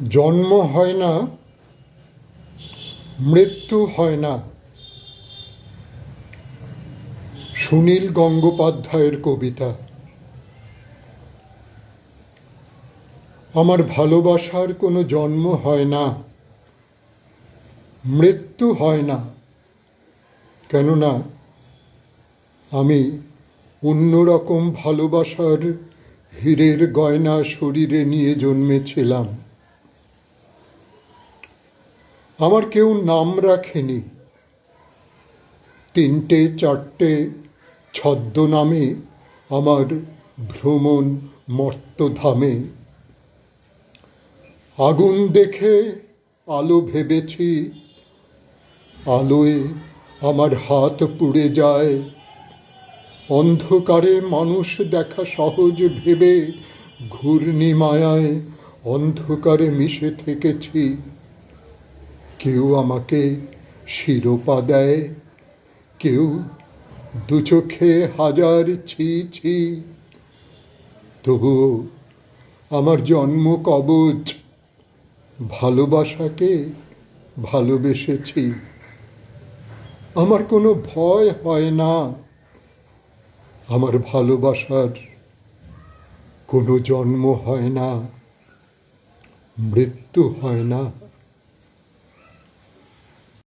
জন্ম হয় না, মৃত্যু হয় না। সুনীল গঙ্গোপাধ্যায়ের কবিতা। আমার ভালোবাসার কোনো জন্ম হয় না, মৃত্যু হয় না। কেননা আমি অন্যরকম ভালোবাসার হীরের গয়না শরীরে নিয়ে জন্মেছিলাম। আমার কেউ নাম রাখেনি, তিনটে চারটে ছদ্মনামে আমার ভ্রমণ মর্তধামে। আগুন দেখে আলো ভেবেছি, আলোয় আমার হাত পুড়ে যায়। অন্ধকারে মানুষ দেখা সহজ ভেবে ঘূর্ণি মায়ায় অন্ধকারে মিশে থেকেছি। কেউ আমাকে শিরোপা দেয়, কেউ দু চোখে হাজার ছি ছি। তবুও আমার জন্ম কবচ, ভালোবাসাকে ভালোবেসেছি। আমার কোনো ভয় হয় না, আমার ভালোবাসার কোনো জন্ম হয় না, মৃত্যু হয় না।